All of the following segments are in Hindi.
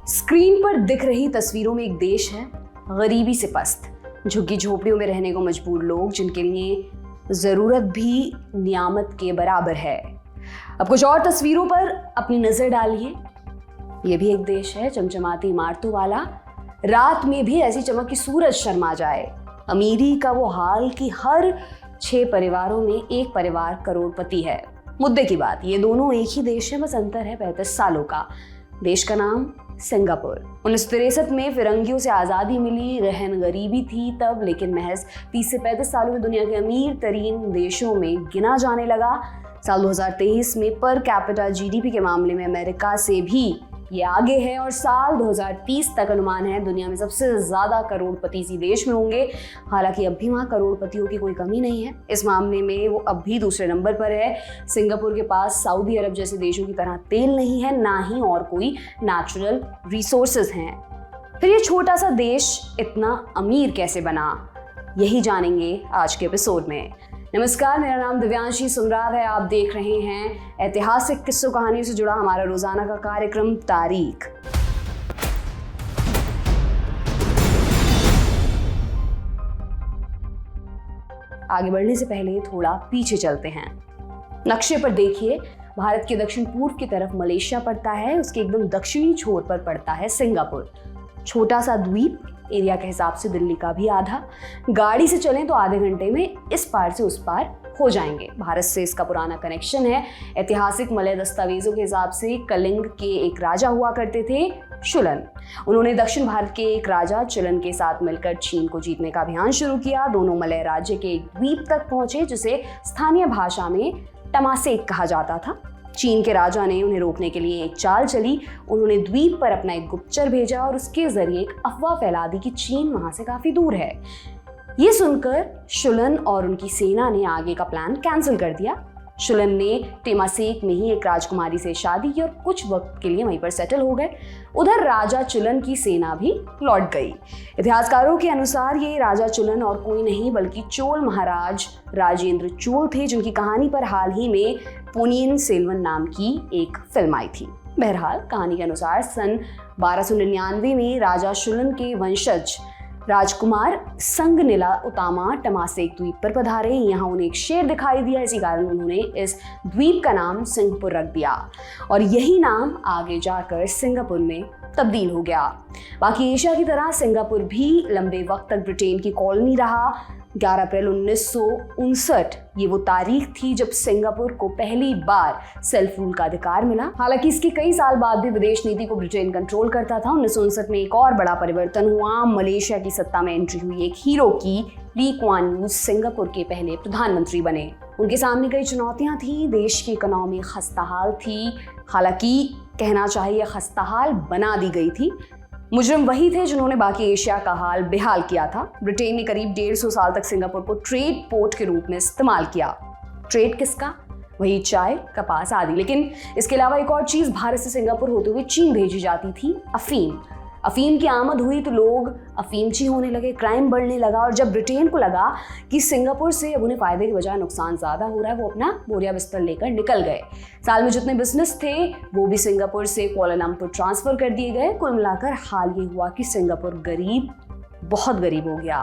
स्क्रीन पर दिख रही तस्वीरों में एक देश है गरीबी से पस्त, झुग्गी झोपड़ियों में रहने को मजबूर लोग जिनके लिए जरूरत भी नियामत के बराबर है। अब कुछ और तस्वीरों पर अपनी नजर डालिए। ये भी एक देश है चमचमाती इमारतों वाला, रात में भी ऐसी चमक कि सूरज शर्मा जाए। अमीरी का वो हाल कि हर 6 परिवारों में एक परिवार करोड़पति है। मुद्दे की बात, ये दोनों एक ही देश है, बस अंतर है 35 सालों का। देश का नाम सिंगापुर। 1963 में फिरंगियों से आज़ादी मिली, रहन गरीबी थी तब, लेकिन महज 30 से 35 सालों में दुनिया के अमीर तरीन देशों में गिना जाने लगा। साल 2023 में पर कैपिटा जीडीपी के मामले में अमेरिका से भी ये आगे है और साल 2030 तक अनुमान है दुनिया में सबसे ज़्यादा करोड़पति इसी देश में होंगे। हालांकि अब भी वहाँ करोड़पतियों की कोई कमी नहीं है, इस मामले में वो अब भी दूसरे नंबर पर है। सिंगापुर के पास सऊदी अरब जैसे देशों की तरह तेल नहीं है, ना ही और कोई नेचुरल रिसोर्सेज हैं। फिर ये छोटा सा देश इतना अमीर कैसे बना, यही जानेंगे आज के एपिसोड में। नमस्कार, मेरा नाम दिव्यांशी सुमराव है। आप देख रहे हैं ऐतिहासिक किस्सों कहानियों से जुड़ा हमारा रोजाना का कार्यक्रम तारीख। आगे बढ़ने से पहले थोड़ा पीछे चलते हैं। नक्शे पर देखिए, भारत के दक्षिण पूर्व की तरफ मलेशिया पड़ता है, उसके एकदम दक्षिणी छोर पर पड़ता है सिंगापुर। छोटा सा द्वीप, एरिया के हिसाब से दिल्ली का भी आधा। गाड़ी से चलें तो आधे घंटे में इस पार से उस पार हो जाएंगे। भारत से इसका पुराना कनेक्शन है। ऐतिहासिक मलय दस्तावेजों के हिसाब से कलिंग के एक राजा हुआ करते थे, शुलन। उन्होंने दक्षिण भारत के एक राजा चुलन के साथ मिलकर चीन को जीतने का अभियान शुरू किया। दोनों मलय राज्य के एक द्वीप तक पहुंचे जिसे स्थानीय भाषा में टमासेक कहा जाता था। चीन के राजा ने उन्हें रोकने के लिए एक चाल चली। उन्होंने द्वीप पर अपना एक गुप्तचर भेजा और उसके जरिए एक अफवाह फैला दी कि चीन वहां से काफी दूर है। ये सुनकर शुलन और उनकी सेना ने आगे का प्लान कैंसिल कर दिया। शुलन ने टेमासेक में ही एक राजकुमारी से शादी की और कुछ वक्त के लिए वहीं पर सेटल हो गए। उधर राजा चुलन की सेना भी लौट गई। इतिहासकारों के अनुसार ये राजा चुलन और कोई नहीं बल्कि चोल महाराज राजेंद्र चोल थे, जिनकी कहानी पर हाल ही में पोनियन सेल्वन नाम की एक फिल्म आई थी। बहरहाल कहानी के अनुसार सन 1299 में राजा शुलन के वंशज राजकुमार संगनिला उतामा टमासेक द्वीप पर पधारे। यहाँ उन्हें एक शेर दिखाई दिया, इसी कारण उन्होंने इस द्वीप का नाम सिंगापुर रख दिया और यही नाम आगे जाकर सिंगापुर में तब्दील हो गया। बाकी एशिया की तरह सिंगापुर भी लंबे वक्त तक ब्रिटेन की कॉलोनी रहा। 11 अप्रैल 1959 ये वो तारीख थी जब सिंगापुर को पहली बार सेल्फ रूल का अधिकार मिला। हालांकि इसके कई साल बाद भी विदेश नीति को ब्रिटेन कंट्रोल करता था। 1959 में एक और बड़ा परिवर्तन हुआ। मलेशिया की सत्ता में एंट्री हुई एक हीरो की। ली कुआन यू सिंगापुर के पहले प्रधानमंत्री बने। उनके सामने कई चुनौतियां थी। देश की इकोनॉमी खस्ताहाल थी, हालांकि कहना चाहिए खस्ताहाल बना दी गई थी। मुजरिम वही थे जिन्होंने बाकी एशिया का हाल बेहाल किया था। ब्रिटेन ने करीब 150 साल तक सिंगापुर को ट्रेड पोर्ट के रूप में इस्तेमाल किया। ट्रेड किसका? वही चाय, कपास आदि। लेकिन इसके अलावा एक और चीज भारत से सिंगापुर होते हुए चीन भेजी जाती थी, अफीम। अफीम की आमद हुई तो लोग अफीमची होने लगे, क्राइम बढ़ने लगा और जब ब्रिटेन को लगा कि सिंगापुर से अब उन्हें फायदे की बजाय नुकसान ज़्यादा हो रहा है, वो अपना बोरिया बिस्तर लेकर निकल गए। साल में जितने बिजनेस थे वो भी सिंगापुर से कुआलालंपुर ट्रांसफ़र कर दिए गए। कुल मिलाकर हाल ये हुआ कि सिंगापुर बहुत गरीब हो गया।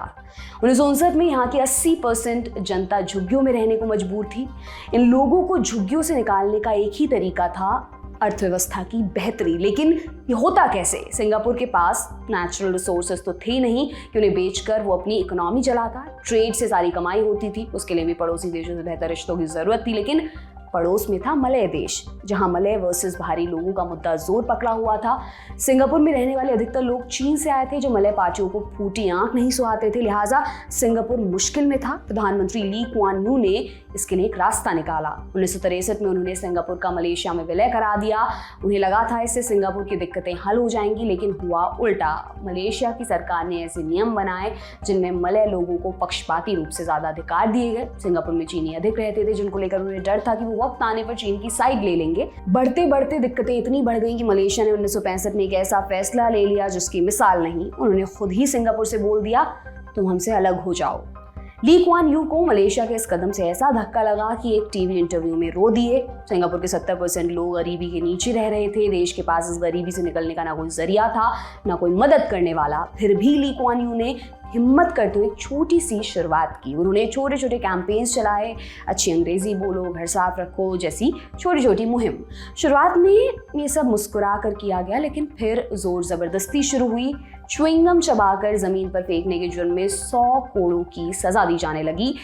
1959 में यहाँ की 80% जनता झुग्गियों में रहने को मजबूर थी। इन लोगों को झुग्गियों से निकालने का एक ही तरीका था, अर्थव्यवस्था की बेहतरी। लेकिन ये होता कैसे? सिंगापुर के पास नेचुरल रिसोर्सेज तो थे नहीं कि उन्हें बेचकर वो अपनी इकोनॉमी चलाता। ट्रेड से सारी कमाई होती थी, उसके लिए भी पड़ोसी देशों से बेहतर रिश्तों की जरूरत थी। लेकिन पड़ोस में था मलय देश, जहां मलय वर्सेस भारी लोगों का मुद्दा जोर पकड़ा हुआ था। सिंगापुर में रहने वाले अधिकतर लोग चीन से आए थे, जो मलय पार्टियों को फूटी आंख नहीं सुहाते थे। लिहाजा सिंगापुर मुश्किल में था। प्रधानमंत्री ली कुआन यू ने इसके लिए एक रास्ता निकाला। 1963 में उन्होंने सिंगापुर का मलेशिया में विलय करा दिया। उन्हें लगा था इससे सिंगापुर की दिक्कतें हल हो जाएंगी, लेकिन हुआ उल्टा। मलेशिया की सरकार ने ऐसे नियम बनाए जिनमें मलय लोगों को पक्षपाती रूप से ज्यादा अधिकार दिए गए। सिंगापुर में चीनी अधिक रहते थे, जिनको लेकर उन्हें डर था कि वो वक्त आने पर चीन की साइड ले लेंगे। बढ़ते बढ़ते दिक्कतें इतनी बढ़ गई कि मलेशिया ने 1965 में एक ऐसा फैसला ले लिया जिसकी मिसाल नहीं। उन्होंने खुद ही सिंगापुर से बोल दिया, तुम हमसे अलग हो जाओ। ली कुआन यू को मलेशिया के इस कदम से ऐसा धक्का लगा कि एक टीवी इंटरव्यू में रो दिए। सिंगापुर के 70% लोग गरीबी के नीचे रह रहे थे। देश के पास इस गरीबी से निकलने का ना कोई जरिया था, ना कोई मदद करने वाला। फिर भी ली कुआन यू ने हिम्मत करते हुए एक छोटी सी शुरुआत की। उन्होंने छोटे छोटे कैंपेन्स चलाए, अच्छी अंग्रेजी बोलो, घर साफ रखो जैसी छोटी छोटी मुहिम। शुरुआत में ये सब मुस्कुरा कर किया गया, लेकिन फिर जोर जबरदस्ती शुरू हुई। च्युइंगम चबाकर जमीन पर फेंकने के जुर्म में 100 कोड़ों की सजा दी जाने लगी।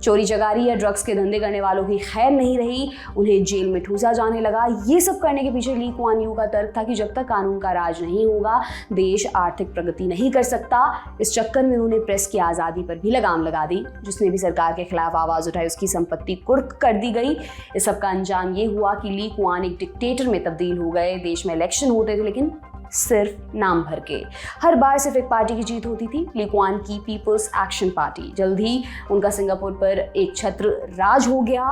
चोरी चकारी या ड्रग्स के धंधे करने वालों की खैर नहीं रही, उन्हें जेल में ठूसा जाने लगा। ये सब करने के पीछे ली कुआन यू का तर्क था कि जब तक कानून का राज नहीं होगा, देश आर्थिक प्रगति नहीं कर सकता। इस चक्कर में उन्होंने प्रेस की आज़ादी पर भी लगाम लगा दी। जिसने भी सरकार के खिलाफ आवाज़ उठाई उसकी संपत्ति कुर्क कर दी गई। इस सब का अंजाम ये हुआ कि ली कुआन एक डिक्टेटर में तब्दील हो गए। देश में इलेक्शन होते थे, लेकिन सिर्फ नाम भर के। हर बार सिर्फ एक पार्टी की जीत होती थी, ली कुआन की पीपल्स एक्शन पार्टी। जल्द ही उनका सिंगापुर पर एक छत्र राज हो गया।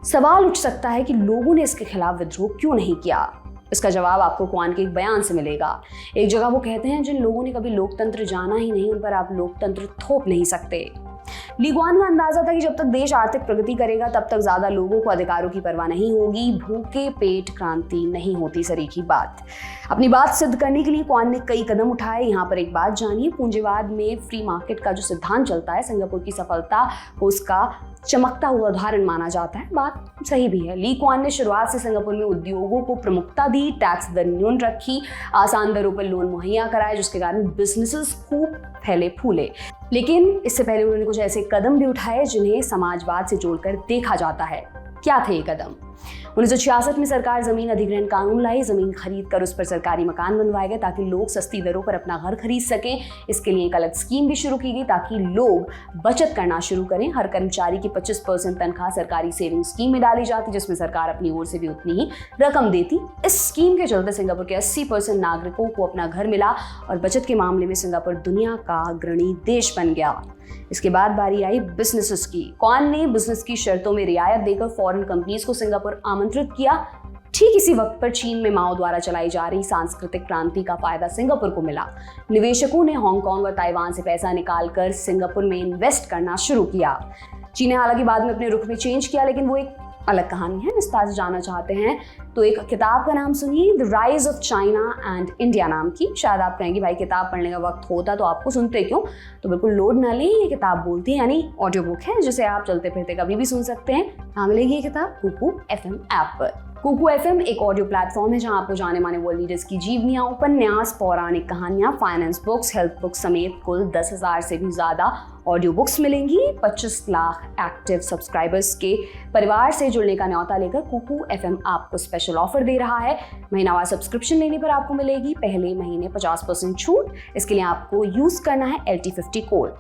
सवाल उठ सकता है कि लोगों ने इसके खिलाफ विद्रोह क्यों नहीं किया। इसका जवाब आपको कुआन के एक बयान से मिलेगा। एक जगह वो कहते हैं, जिन लोगों ने कभी लोकतंत्र जाना ही नहीं, उन पर आप लोकतंत्र थोप नहीं सकते। ली कुआन का अंदाजा था कि जब तक देश आर्थिक प्रगति करेगा, तब तक ज्यादा लोगों को अधिकारों की परवाह नहीं होगी। भूखे पेट क्रांति नहीं होती सरीखी बात। अपनी बात सिद्ध करने के लिए कुआन ने कई कदम उठाए। यहाँ पर एक बात जानिए, पूंजीवाद में फ्री मार्केट का जो सिद्धांत चलता है, सिंगापुर की सफलता को उसका चमकता हुआ उदाहरण माना जाता है। बात सही भी है। ली कुआन ने शुरुआत से सिंगापुर में उद्योगों को प्रमुखता दी, टैक्स दर न्यून रखी, आसान दरों पर लोन मुहैया कराए, जिसके कारण बिजनेसेस खूब फैले फूले। लेकिन इससे पहले उन्होंने कुछ ऐसे कदम भी उठाए जिन्हें समाजवाद से जोड़कर देखा जाता है। क्या थे ये कदम? 1966 में सरकार जमीन अधिग्रहण कानून लाई। जमीन खरीद कर उस पर सरकारी मकान बनवाए गए ताकि लोग सस्ती दरों पर अपना घर खरीद सकें। इसके लिए एक अलग स्कीम भी शुरू की गई ताकि लोग बचत करना शुरू करें। हर कर्मचारी की 25% तनख्वाह सरकारी सेविंग स्कीम में डाली जाती, जिसमें सरकार अपनी ओर से भी उतनी ही रकम देती। इस स्कीम के चलते सिंगापुर के 80% नागरिकों को अपना घर मिला और बचत के मामले में सिंगापुर दुनिया का अग्रणी देश बन गया। इसके बाद बारी आई बिजनेसेस की। कुआन ने बिजनेस की शर्तों में रियायत देकर फॉरेन कंपनीज को सिंगापुर आमंत्रित किया। ठीक इसी वक्त पर चीन में माओ द्वारा चलाई जा रही सांस्कृतिक क्रांति का फायदा सिंगापुर को मिला। निवेशकों ने हांगकांग और ताइवान से पैसा निकालकर सिंगापुर में इन्वेस्ट करना शुरू किया। चीन ने हालांकि बाद में अपने रुख में चेंज किया, लेकिन वो एक अलग कहानी है। विस्तार से जानना चाहते हैं तो एक किताब का नाम सुनिए, the rise of China and India नाम की। शायद आप कहेंगे भाई किताब पढ़ने का वक्त होता तो आपको सुनते क्यों? तो बिल्कुल लोड ना लें, ये किताब बोलती है, यानी ऑडियो बुक है, जिसे आप चलते फिरते कभी भी सुन सकते हैं। कहाँ मिलेगी ये किताब? कुकू FM ऐप पर। कुकू FM एक ऑडियो प्लेटफॉर्म है जहां आपको जाने माने वर्ल्ड लीडर्स की जीवनियां, उपन्यास, पौराणिक कहानियां, फाइनेंस बुक्स, हेल्थ बुक्स समेत कुल 10,000 से भी ज्यादा ऑडियो बुक्स मिलेंगी। 25 लाख एक्टिव सब्सक्राइबर्स के परिवार से जुड़ने का न्योता लेकर कुकू FM आपको स्पेशल ऑफर दे रहा है। महीनावार सब्सक्रिप्शन लेने पर आपको मिलेगी पहले महीने 50% छूट। इसके लिए आपको यूज करना है LT50 कोड।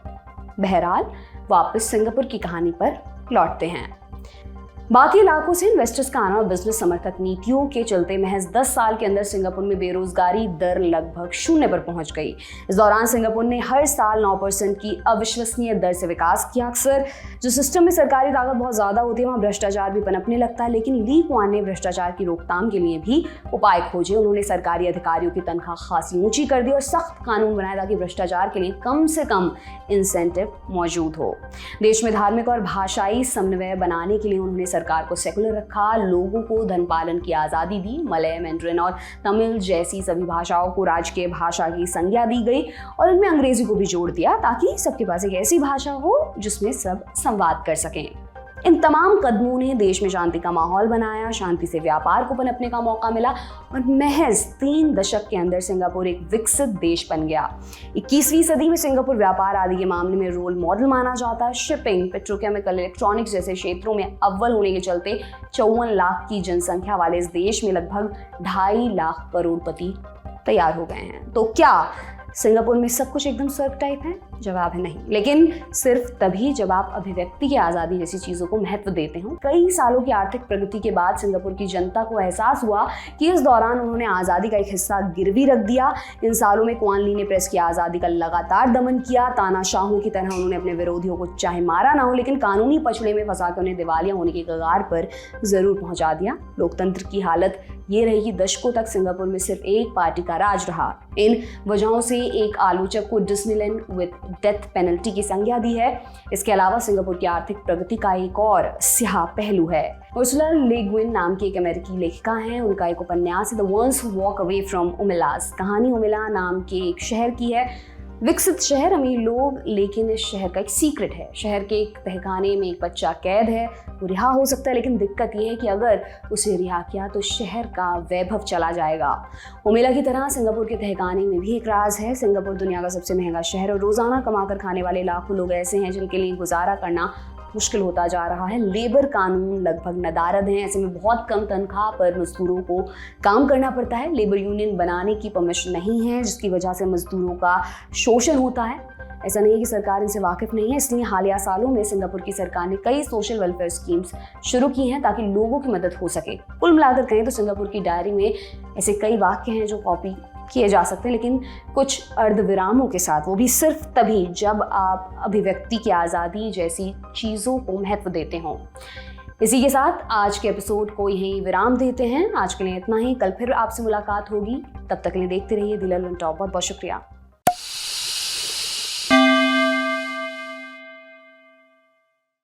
बहरहाल वापस सिंगापुर की कहानी पर लौटते हैं। बाकी इलाकों से इन्वेस्टर्स का आना और बिजनेस समर्थक नीतियों के चलते महज 10 साल के अंदर सिंगापुर में बेरोजगारी दर लगभग 0 पर पहुंच गई। इस दौरान सिंगापुर ने हर साल 9% की अविश्वसनीय दर से विकास किया। अक्सर जो सिस्टम में सरकारी ताकत बहुत ज़्यादा होती है, वहाँ भ्रष्टाचार भी पनपने लगता है, लेकिन ली कुआन ने भ्रष्टाचार की रोकथाम के लिए भी उपाय खोजे। उन्होंने सरकारी अधिकारियों की तनख्वाह खासी ऊंची कर दी और सख्त कानून बनाए ताकि भ्रष्टाचार के लिए कम से कम इंसेंटिव मौजूद हो। देश में धार्मिक और भाषाई समन्वय बनाने के लिए उन्होंने सरकार को सेकुलर रखा, लोगों को धन पालन की आज़ादी दी। मलय, मैंड्रिन और तमिल जैसी सभी भाषाओं को राजकीय भाषा की संज्ञा दी गई और उनमें अंग्रेजी को भी जोड़ दिया ताकि सबके पास एक ऐसी भाषा हो जिसमें सब संवाद कर सकें। इन तमाम कदमों ने देश में शांति का माहौल बनाया, शांति से व्यापार को पनपने का मौका मिला और महज 3 दशक के अंदर सिंगापुर एक विकसित देश बन गया। 21वीं सदी में सिंगापुर व्यापार आदि के मामले में रोल मॉडल माना जाता है। शिपिंग, पेट्रोकेमिकल, इलेक्ट्रॉनिक्स जैसे क्षेत्रों में अव्वल होने के चलते 54 लाख की जनसंख्या वाले इस देश में लगभग 2.5 लाख करोड़पति तैयार हो गए हैं। तो क्या सिंगापुर में सब कुछ एकदम स्वर्ग टाइप है? जवाब है नहीं, लेकिन सिर्फ तभी जब आप अभिव्यक्ति की आज़ादी जैसी चीज़ों को महत्व देते हो। कई सालों की आर्थिक प्रगति के बाद सिंगापुर की जनता को एहसास हुआ कि इस दौरान उन्होंने आज़ादी का एक हिस्सा गिरवी रख दिया। इन सालों में कुआन ली ने प्रेस की आज़ादी का लगातार दमन किया। तानाशाहों की तरह उन्होंने अपने विरोधियों को चाहे मारा ना हो, लेकिन कानूनी पछड़े में फंसा कर उन्हें दिवालिया होने के कगार पर जरूर पहुंचा दिया। लोकतंत्र की हालत ये रही कि दशकों तक सिंगापुर में सिर्फ एक पार्टी का राज रहा। इन वजहों से एक आलोचक को डिज्नीलैंड विद डेथ पेनल्टी की संज्ञा दी है। इसके अलावा सिंगापुर की आर्थिक प्रगति का एक और स्याह पहलू है। उर्सुला ले गुइन नाम की एक अमेरिकी लेखिका हैं। उनका एक उपन्यास the ones who walk away from Omelas. कहानी उमिला नाम के एक शहर की है। विकसित शहर, अमीर लोग, लेकिन इस शहर का एक सीक्रेट है। शहर के एक तहखाने में एक बच्चा कैद है। वो रिहा हो सकता है, लेकिन दिक्कत ये है कि अगर उसे रिहा किया तो शहर का वैभव चला जाएगा। उमिला की तरह सिंगापुर के तहखाने में भी एक राज है। सिंगापुर दुनिया का सबसे महंगा शहर और रोजाना कमाकर खाने वाले लाखों लोग ऐसे हैं जिनके लिए गुजारा करना मुश्किल होता जा रहा है। लेबर कानून लगभग नदारद हैं। ऐसे में बहुत कम तनख्वाह पर मजदूरों को काम करना पड़ता है। लेबर यूनियन बनाने की परमिशन नहीं है, जिसकी वजह से मजदूरों का शोषण होता है। ऐसा नहीं है कि सरकार इनसे वाकिफ नहीं है, इसलिए हालिया सालों में सिंगापुर की सरकार ने कई सोशल वेलफेयर स्कीम्स शुरू की हैं ताकि लोगों की मदद हो सके। कुल मिलाकर कहें तो सिंगापुर की डायरी में ऐसे कई वाक्य हैं जो कॉपी किए जा सकते हैं, लेकिन कुछ अर्धविरामों के साथ, वो भी सिर्फ तभी जब आप अभिव्यक्ति की आज़ादी जैसी चीज़ों को महत्व देते हों। इसी के साथ आज के एपिसोड को यहीं विराम देते हैं। आज के लिए इतना ही। कल फिर आपसे मुलाकात होगी। तब तक के लिए देखते रहिए दी ललन टॉप। बहुत बहुत शुक्रिया।